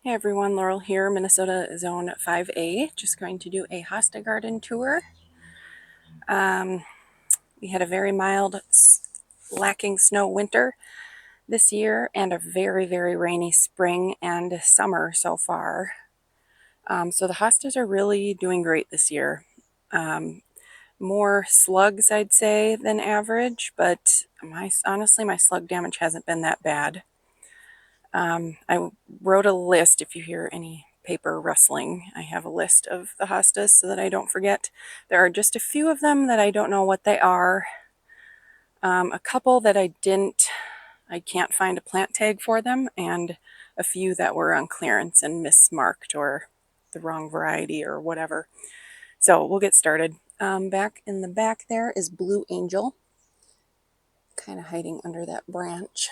Hey everyone, Laurel here, Minnesota Zone 5A. Just going to do a Hosta garden tour. We had a very mild, lacking snow winter this year and a very, very rainy spring and summer so far. So the hostas are really doing great this year. More slugs, I'd say, than average, but honestly, my slug damage hasn't been that bad. I wrote a list. If you hear any paper rustling, I have a list of the hostas so that I don't forget. There are just a few of them that I don't know what they are. A couple that I can't find a plant tag for them, and a few that were on clearance and mismarked or the wrong variety or whatever. So we'll get started. Back in the back there is Blue Angel, kind of hiding under that branch.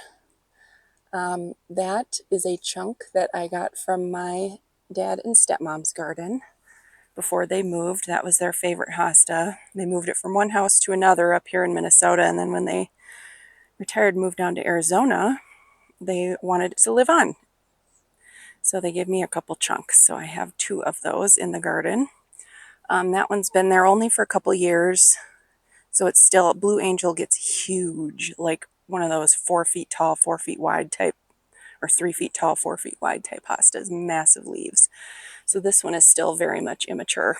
That is a chunk that I got from my dad and stepmom's garden before they moved. That was their favorite hosta. They moved it from one house to another up here in Minnesota, and then when they retired and moved down to Arizona, they wanted it to live on. So they gave me a couple chunks. So I have 2 of those in the garden. That one's been there only for a couple years. So it's still, Blue Angel gets huge, like one of those 4 feet tall, 4 feet wide type, or 3 feet tall, 4 feet wide type hostas, massive leaves. So this one is still very much immature.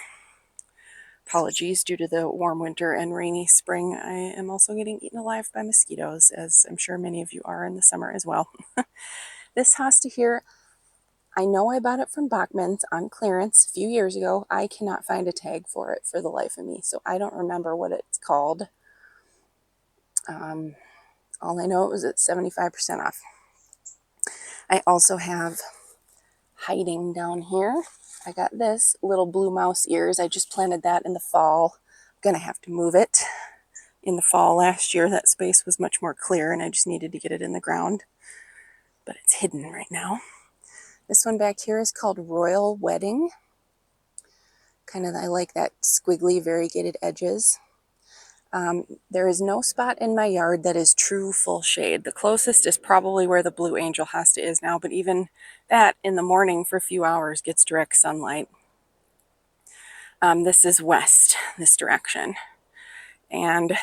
Apologies, due to the warm winter and rainy spring, I am also getting eaten alive by mosquitoes, as I'm sure many of you are in the summer as well. This hosta here, I know I bought it from Bachman's on clearance a few years ago. I cannot find a tag for it for the life of me, so I don't remember what it's called. All I know it was at 75% off. I also have, hiding down here, I got this little blue mouse ears. I just planted that in the fall. I'm gonna have to move it. In the fall last year, that space was much more clear and I just needed to get it in the ground, but it's hidden right now. This one back here is called Royal Wedding. I like that squiggly variegated edges. There is no spot in my yard that is true full shade. The closest is probably where the Blue Angel hosta is now, but even that in the morning for a few hours gets direct sunlight. This is west, this direction, and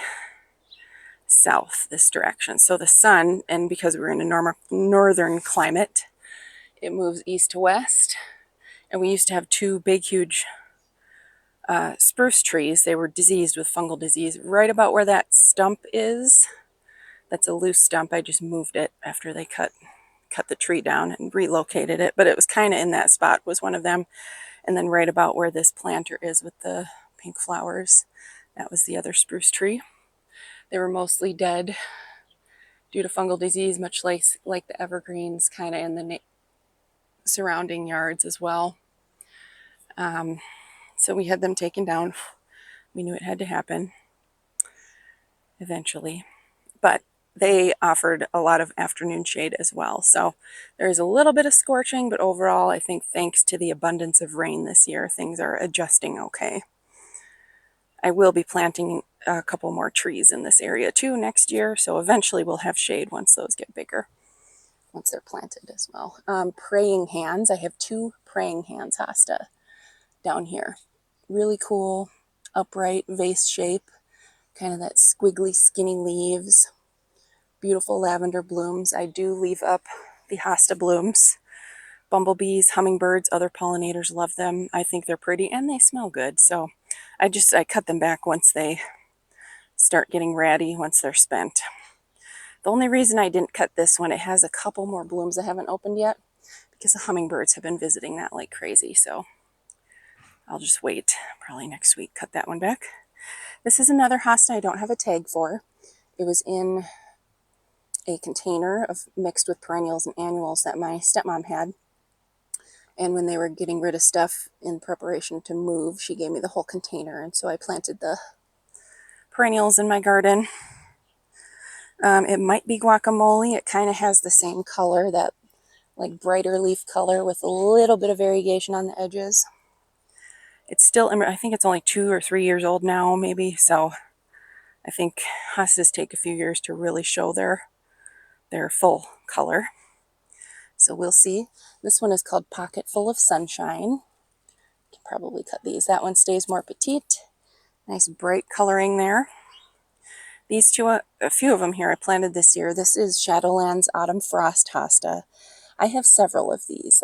south, this direction. So the sun, and because we're in a northern climate, it moves east to west. And we used to have 2 big, huge spruce trees. They were diseased with fungal disease right about where that stump is. That's a loose stump. I just moved it after they cut the tree down and relocated it, but it was kind of in that spot, was one of them. And then right about where this planter is with the pink flowers, that was the other spruce tree. They were mostly dead due to fungal disease, much like the evergreens kind of in the surrounding yards as well. So we had them taken down. We knew it had to happen eventually, but they offered a lot of afternoon shade as well. So there's a little bit of scorching, but overall, I think thanks to the abundance of rain this year, things are adjusting okay. I will be planting a couple more trees in this area too next year, so eventually we'll have shade once those get bigger, once they're planted as well. Praying hands, I have 2 praying hands hosta down here. Really cool, upright vase shape, kind of that squiggly, skinny leaves. Beautiful lavender blooms. I do leave up the hosta blooms. Bumblebees, hummingbirds, other pollinators love them. I think they're pretty and they smell good. So I cut them back once they start getting ratty, once they're spent. The only reason I didn't cut this one, it has a couple more blooms that haven't opened yet because the hummingbirds have been visiting that like crazy. So I'll just wait, probably next week, cut that one back. This is another hosta I don't have a tag for. It was in a container mixed with perennials and annuals that my stepmom had. And when they were getting rid of stuff in preparation to move, she gave me the whole container. And so I planted the perennials in my garden. It might be guacamole. It kind of has the same color, that like brighter leaf color with a little bit of variegation on the edges. It's still, I think it's only 2 or 3 years old now, maybe. So I think hostas take a few years to really show their full color. So we'll see. This one is called Pocket Full of Sunshine. Can probably cut these. That one stays more petite. Nice bright coloring there. These two, a few of them here I planted this year. This is Shadowlands Autumn Frost Hosta. I have several of these.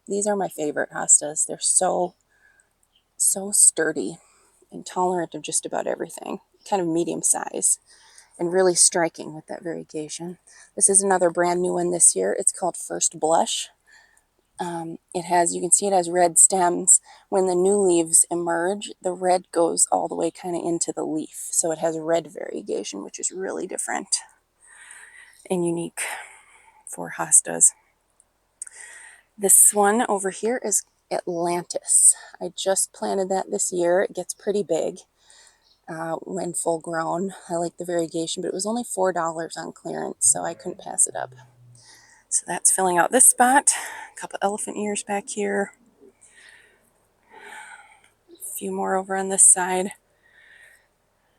These are my favorite hostas. They're so sturdy and tolerant of just about everything. Kind of medium size and really striking with that variegation. This is another brand new one this year. It's called First Blush. You can see it has red stems. When the new leaves emerge, the red goes all the way kind of into the leaf. So it has red variegation, which is really different and unique for hostas. This one over here is Atlantis. I just planted that this year. It gets pretty big when full grown. I like the variegation, but it was only $4 on clearance, so I couldn't pass it up. So that's filling out this spot. A couple elephant ears back here. A few more over on this side.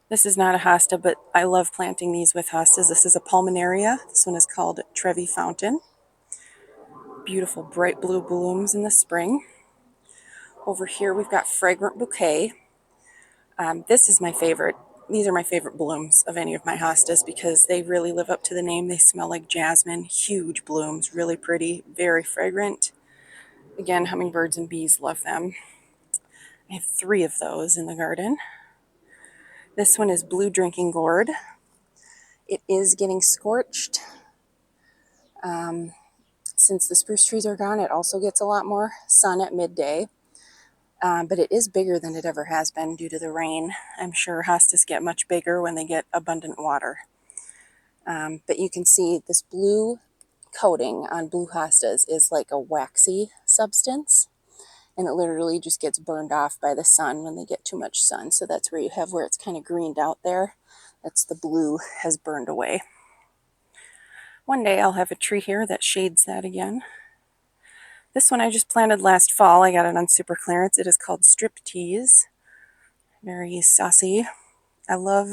This is not a hosta, but I love planting these with hostas. This is a pulmonaria. This one is called Trevi Fountain. Beautiful bright blue blooms in the spring. Over here we've got Fragrant Bouquet. This is my favorite. These are my favorite blooms of any of my hostas because they really live up to the name. They smell like jasmine. Huge blooms, really pretty, very fragrant. Again, hummingbirds and bees love them. I have 3 of those in the garden. This one is Blue Drinking Gourd. It is getting scorched. Since the spruce trees are gone, it also gets a lot more sun at midday. But it is bigger than it ever has been due to the rain. I'm sure hostas get much bigger when they get abundant water. But you can see this blue coating on blue hostas is like a waxy substance. And it literally just gets burned off by the sun when they get too much sun. So that's where you have where it's kind of greened out there. That's the blue has burned away. One day I'll have a tree here that shades that again. This one I just planted last fall. I got it on super clearance. It is called Striptease. Very saucy. I love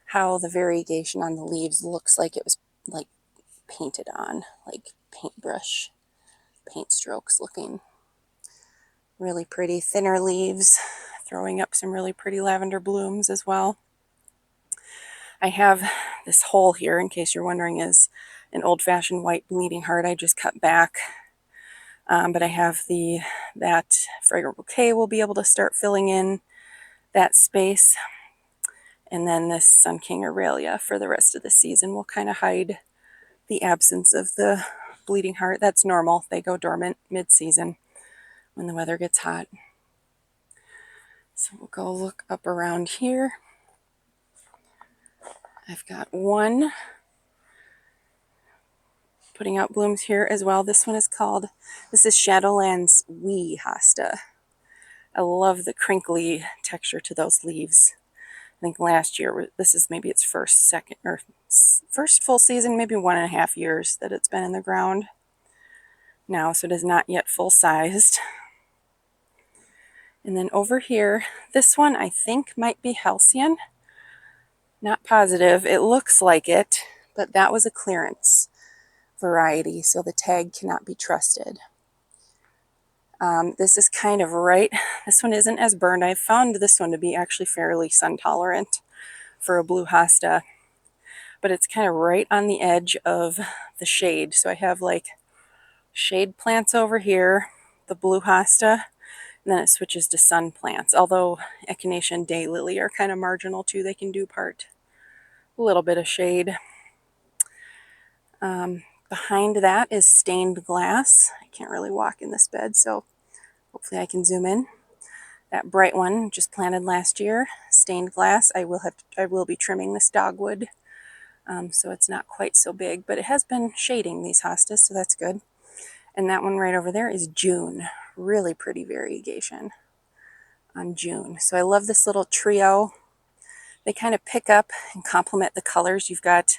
how the variegation on the leaves looks like it was like painted on, like paintbrush, paint strokes looking. Really pretty, thinner leaves, throwing up some really pretty lavender blooms as well. I have this hole here, in case you're wondering, is an old-fashioned white bleeding heart I just cut back. But I have that Fragrant Bouquet will be able to start filling in that space. And then this Sun King Aurelia for the rest of the season will kind of hide the absence of the bleeding heart. That's normal. They go dormant mid-season when the weather gets hot. So we'll go look up around here. I've got one putting out blooms here as well. This is Shadowlands Wee Hosta. I love the crinkly texture to those leaves. I think last year, this is maybe its first full season, maybe 1.5 years that it's been in the ground now, so it is not yet full-sized. And then over here, this one I think might be Halcyon. Not positive. It looks like it, but that was a clearance variety, so the tag cannot be trusted. This is kind of right. This one isn't as burned. I've found this one to be actually fairly sun tolerant for a blue hosta, but it's kind of right on the edge of the shade. So I have like shade plants over here, the blue hosta, and then it switches to sun plants. Although echinacea and daylily are kind of marginal too. They can do a little bit of shade. Behind that is stained glass. I can't really walk in this bed, so hopefully I can zoom in. That bright one just planted last year, stained glass. I will be trimming this dogwood, so it's not quite so big, but it has been shading these hostas, so that's good. And that one right over there is June. Really pretty variegation on June. So I love this little trio. They kind of pick up and complement the colors. You've got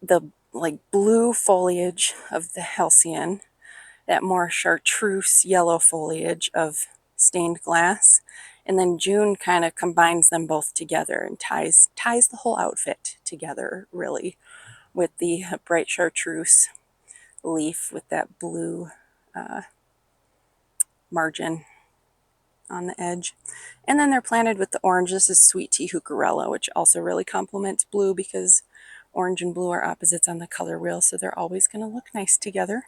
the like blue foliage of the Halcyon, that more chartreuse yellow foliage of stained glass, and then June kind of combines them both together and ties the whole outfit together really with the bright chartreuse leaf with that blue margin on the edge. And then they're planted with the orange. This is Sweet Tea Heucherella, which also really complements blue because orange and blue are opposites on the color wheel, so they're always going to look nice together.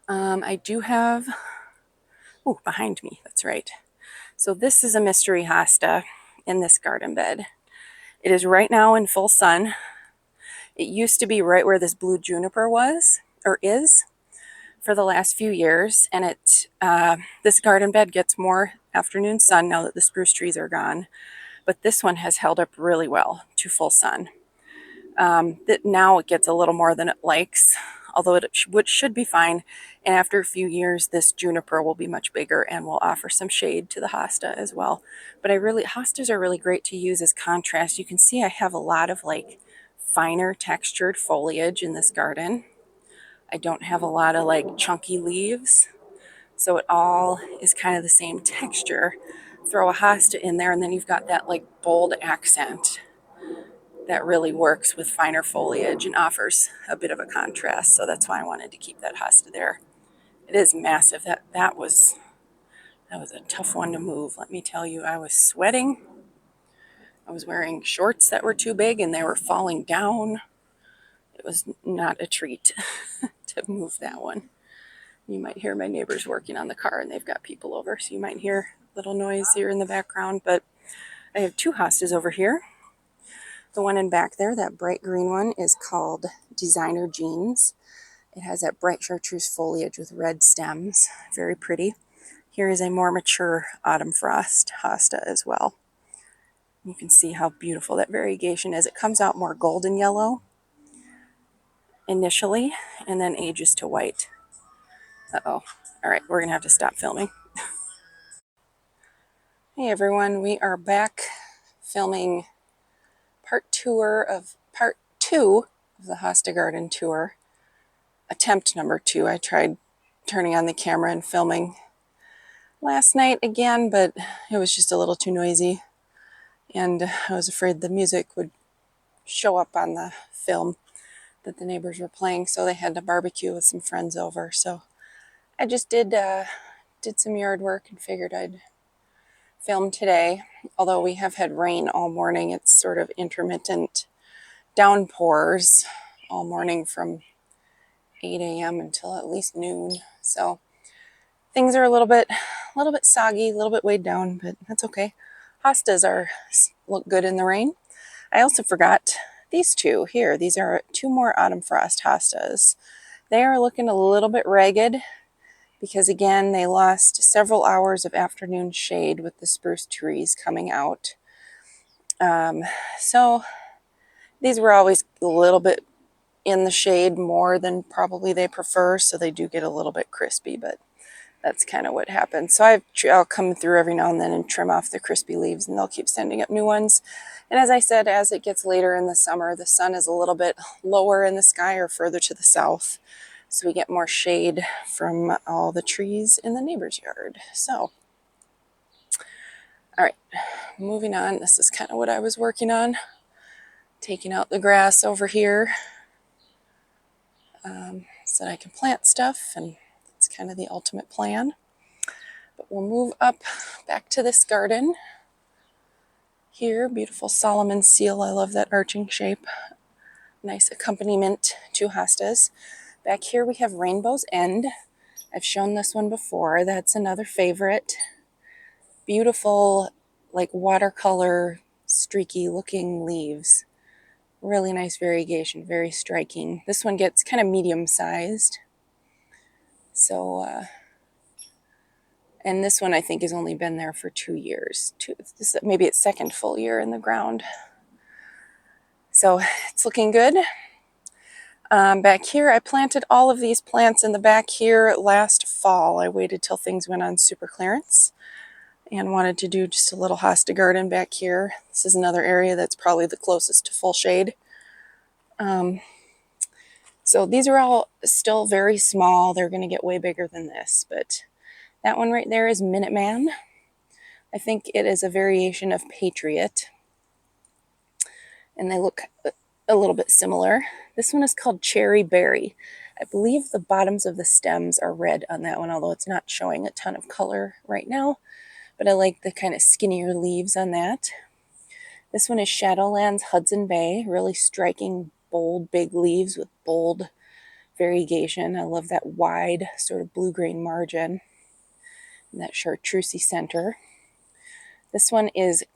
I do have, oh, behind me, that's right. So this is a mystery hosta in this garden bed. It is right now in full sun. It used to be right where this blue juniper was, or is, for the last few years, and this garden bed gets more afternoon sun now that the spruce trees are gone, but this one has held up really well to full sun. Now it gets a little more than it likes, although it should be fine, and after a few years this juniper will be much bigger and will offer some shade to the hosta as well. But hostas are really great to use as contrast. You can see I have a lot of like finer textured foliage in this garden. I don't have a lot of like chunky leaves, so it all is kind of the same texture. Throw a hosta in there and then you've got that like bold accent that really works with finer foliage and offers a bit of a contrast. So that's why I wanted to keep that hosta there. It is massive. That was a tough one to move. Let me tell you, I was sweating. I was wearing shorts that were too big and they were falling down. It was not a treat to move that one. You might hear my neighbors working on the car and they've got people over, so you might hear little noise here in the background. But I have two hostas over here. The one in back there, that bright green one, is called Designer Jeans. It has that bright chartreuse foliage with red stems. Very pretty. Here is a more mature autumn frost hosta as well. You can see how beautiful that variegation is. It comes out more golden yellow initially and then ages to white. Uh-oh. All right, we're going to have to stop filming. Hey everyone, we are back filming part two of the Hosta Garden tour. Attempt number 2. I tried turning on the camera and filming last night again, but it was just a little too noisy. And I was afraid the music would show up on the film that the neighbors were playing, so they had to barbecue with some friends over. So I just did some yard work and figured I'd film today. Although we have had rain all morning, it's sort of intermittent downpours all morning from 8 a.m. until at least noon. So things are a little bit soggy, a little bit weighed down, but that's okay. Hostas look good in the rain. I also forgot these two here. These are 2 more autumn frost hostas. They are looking a little bit ragged because again, they lost several hours of afternoon shade with the spruce trees coming out. So these were always a little bit in the shade more than probably they prefer, so they do get a little bit crispy, but that's kind of what happens. So I'll come through every now and then and trim off the crispy leaves, and they'll keep sending up new ones. And as I said, as it gets later in the summer, the sun is a little bit lower in the sky or further to the south, so we get more shade from all the trees in the neighbor's yard. So, all right, moving on. This is kind of what I was working on, taking out the grass over here so that I can plant stuff, and it's kind of the ultimate plan. But we'll move up back to this garden here. Beautiful Solomon seal. I love that arching shape. Nice accompaniment to hostas. Back here we have Rainbow's End. I've shown this one before. That's another favorite. Beautiful, like watercolor, streaky looking leaves. Really nice variegation, very striking. This one gets kind of medium sized. So, and this one I think has only been there for 2 years. This is maybe its second full year in the ground. So it's looking good. Back here, I planted all of these plants in the back here last fall. I waited till things went on super clearance and wanted to do just a little hosta garden back here. This is another area that's probably the closest to full shade. So these are all still very small. They're going to get way bigger than this, but that one right there is Minuteman. I think it is a variation of Patriot. And they look a little bit similar. This one is called Cherry Berry. I believe the bottoms of the stems are red on that one, although it's not showing a ton of color right now. But I like the kind of skinnier leaves on that. This one is Shadowlands Hudson Bay, really striking, bold, big leaves with bold variegation. I love that wide sort of blue-green margin and that chartreusey center. This one is it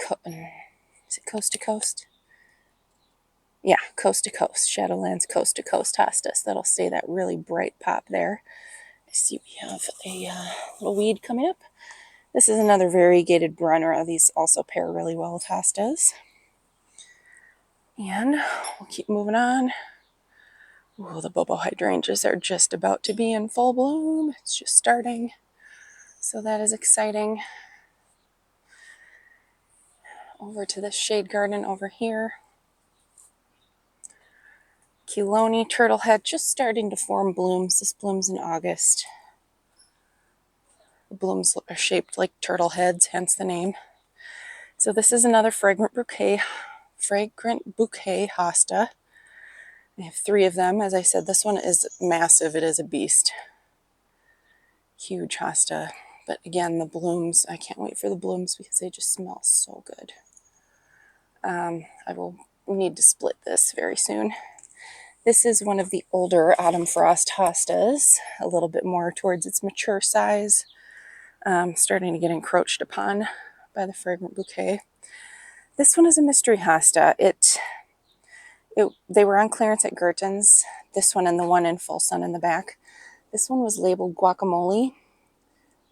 Coast to Coast? Yeah, Coast to Coast, Shadowlands Coast to Coast Hostas. That'll stay that really bright pop there. I see we have a little weed coming up. This is another variegated Brunner. These also pair really well with hostas. And we'll keep moving on. Ooh, the Bobo hydrangeas are just about to be in full bloom. It's just starting. So that is exciting. Over to this shade garden over here. Chelone turtlehead just starting to form blooms. This blooms in August. The blooms are shaped like turtle heads, hence the name. So this is another fragrant bouquet hosta. I have 3 of them. As I said, this one is massive. It is a beast. Huge hosta. But again, the blooms, I can't wait for the blooms because they just smell so good. I will need to split this very soon. This is one of the older autumn frost hostas, a little bit more towards its mature size, starting to get encroached upon by the fragrant bouquet. This one is a mystery hosta. They were on clearance at Gerton's, this one and the one in Full Sun in the back. This one was labeled guacamole,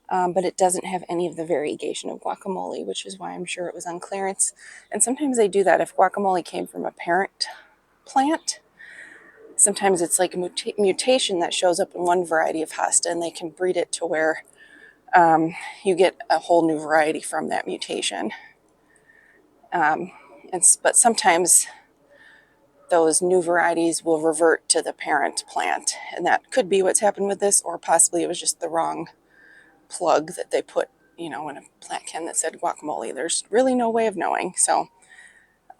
but it doesn't have any of the variegation of guacamole, which is why I'm sure it was on clearance. And sometimes they do that if guacamole came from a parent plant. Sometimes it's like a mutation that shows up in one variety of hosta, and they can breed it to where you get a whole new variety from that mutation. But sometimes those new varieties will revert to the parent plant, and that could be what's happened with this, or possibly it was just the wrong plug that they put, in a plant can that said guacamole. There's really no way of knowing. So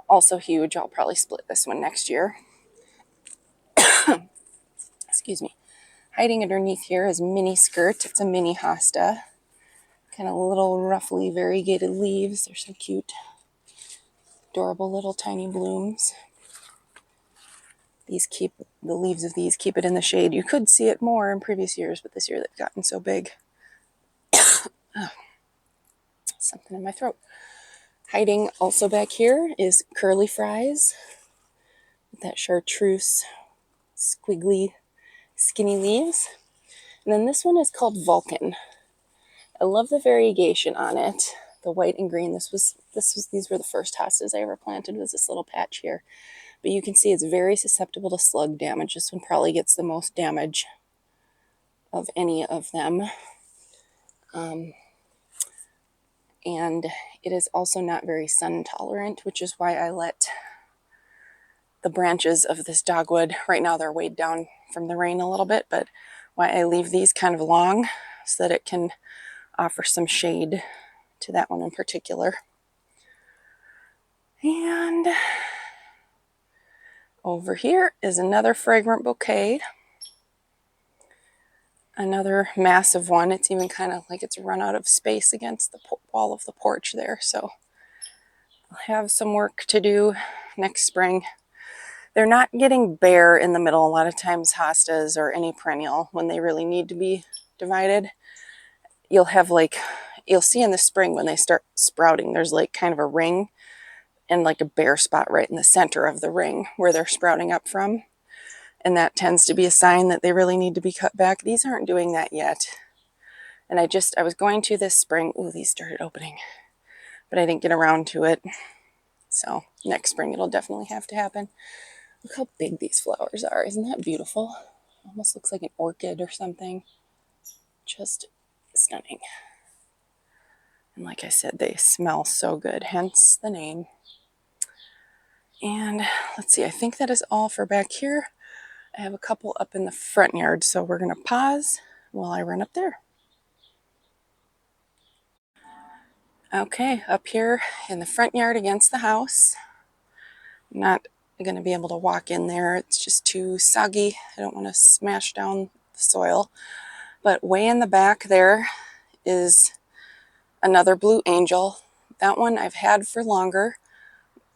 also huge. I'll probably split this one next year. Excuse me. Hiding underneath here is Mini Skirt. It's a mini hosta. Kind of little roughly variegated leaves. They're so cute. Adorable little tiny blooms. The leaves of these keep it in the shade. You could see it more in previous years, but this year they've gotten so big. Oh, something in my throat. Hiding also back here is Curly Fries. With that chartreuse, squiggly, skinny leaves. And then this one is called Vulcan. I love the variegation on it. The white and green. These were the first hostas I ever planted, was this little patch here. But you can see it's very susceptible to slug damage. This one probably gets the most damage of any of them. And it is also not very sun tolerant, which is why I let the branches of this dogwood, right now they're weighed down from the rain a little bit, but why I leave these kind of long so that it can offer some shade to that one in particular. And over here is another fragrant bouquet. Another massive one. It's even kind of like it's run out of space against the wall of the porch there. So I'll have some work to do next spring. They're not getting bare in the middle. A lot of times hostas or any perennial, when they really need to be divided, you'll see in the spring when they start sprouting, there's like kind of a ring and like a bare spot right in the center of the ring where they're sprouting up from. And that tends to be a sign that they really need to be cut back. These aren't doing that yet. And I was going to this spring. Ooh, these started opening. But I didn't get around to it. So next spring it'll definitely have to happen. Look how big these flowers are. Isn't that beautiful? Almost looks like an orchid or something. Just stunning. And like I said, they smell so good, hence the name. And let's see, I think that is all for back here. I have a couple up in the front yard, so we're going to pause while I run up there. Okay, up here in the front yard against the house. Not going to be able to walk in there. It's just too soggy. I don't want to smash down the soil. But way in the back there is another blue angel. That one I've had for longer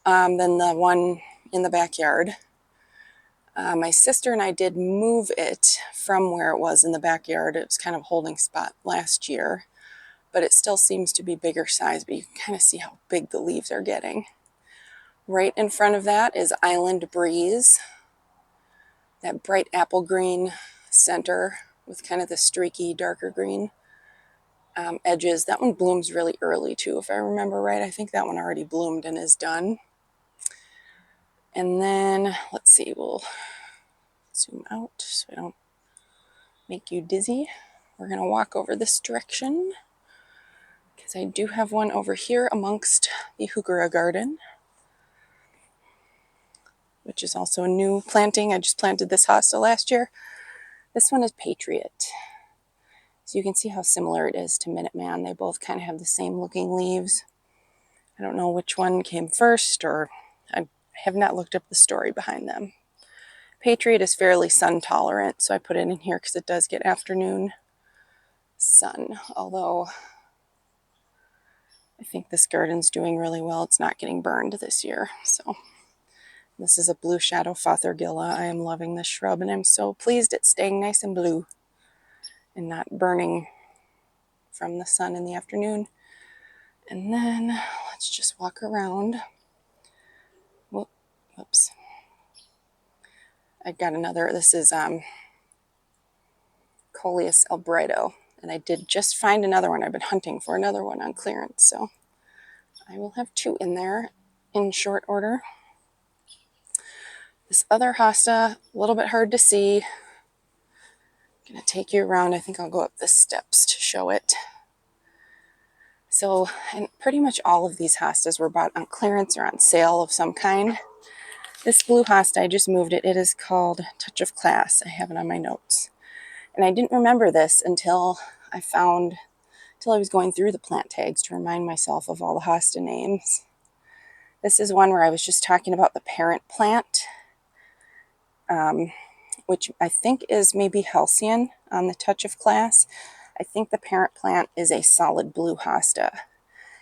than the one in the backyard. My sister and I did move it from where it was in the backyard. It was kind of a holding spot last year, but it still seems to be bigger size, but you can kind of see how big the leaves are getting. Right in front of that is Island Breeze, that bright apple green center with kind of the streaky darker green edges. That one blooms really early too, if I remember right. I think that one already bloomed and is done. And then, let's see, we'll zoom out so I don't make you dizzy. We're going to walk over this direction because I do have one over here amongst the heuchera garden, which is also a new planting. I just planted this hosta last year. This one is Patriot. So you can see how similar it is to Minuteman. They both kind of have the same looking leaves. I don't know which one came first, or I have not looked up the story behind them. Patriot is fairly sun tolerant, so I put it in here because it does get afternoon sun, although I think this garden's doing really well. It's not getting burned this year. So this is a blue shadow Fothergilla. I am loving this shrub, and I'm so pleased it's staying nice and blue and not burning from the sun in the afternoon. And then let's just walk around. Whoops. I got another, this is Coleus albrido, and I did just find another one. I've been hunting for another one on clearance, so I will have two in there in short order. This other hosta, a little bit hard to see. I'm going to take you around. I think I'll go up the steps to show it. So, and pretty much all of these hostas were bought on clearance or on sale of some kind. This blue hosta, I just moved it. It is called Touch of Class. I have it on my notes. And I didn't remember this until I was going through the plant tags to remind myself of all the hosta names. This is one where I was just talking about the parent plant, which I think is maybe Halcyon on the Touch of Class. I think the parent plant is a solid blue hosta.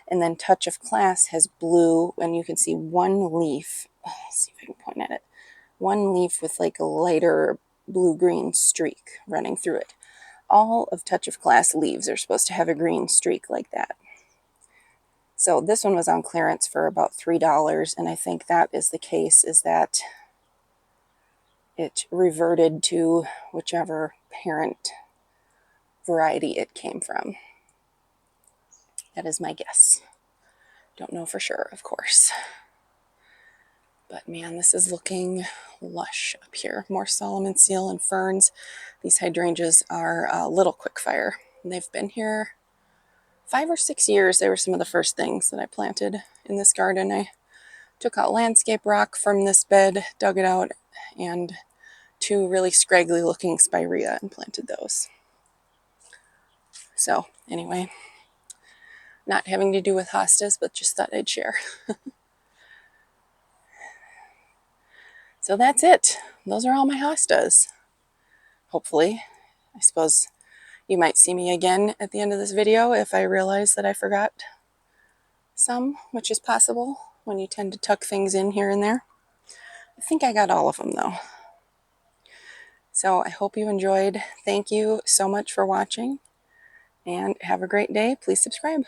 And then Touch of Class has blue, and you can see one leaf. Let's see if I can point at it. One leaf with like a lighter blue-green streak running through it. All of Touch of Class leaves are supposed to have a green streak like that. So this one was on clearance for about $3, and I think that is the case, is that it reverted to whichever parent variety it came from. That is my guess. Don't know for sure, of course. But man, this is looking lush up here. More Solomon seal and ferns. These hydrangeas are a little quick fire. And they've been here 5 or 6 years. They were some of the first things that I planted in this garden. I took out landscape rock from this bed, dug it out, and 2 really scraggly looking spirea and planted those. So anyway, not having to do with hostas, but just thought I'd share. So that's it. Those are all my hostas. Hopefully. I suppose you might see me again at the end of this video if I realize that I forgot some, which is possible when you tend to tuck things in here and there. I think I got all of them though. So I hope you enjoyed. Thank you so much for watching, and have a great day. Please subscribe.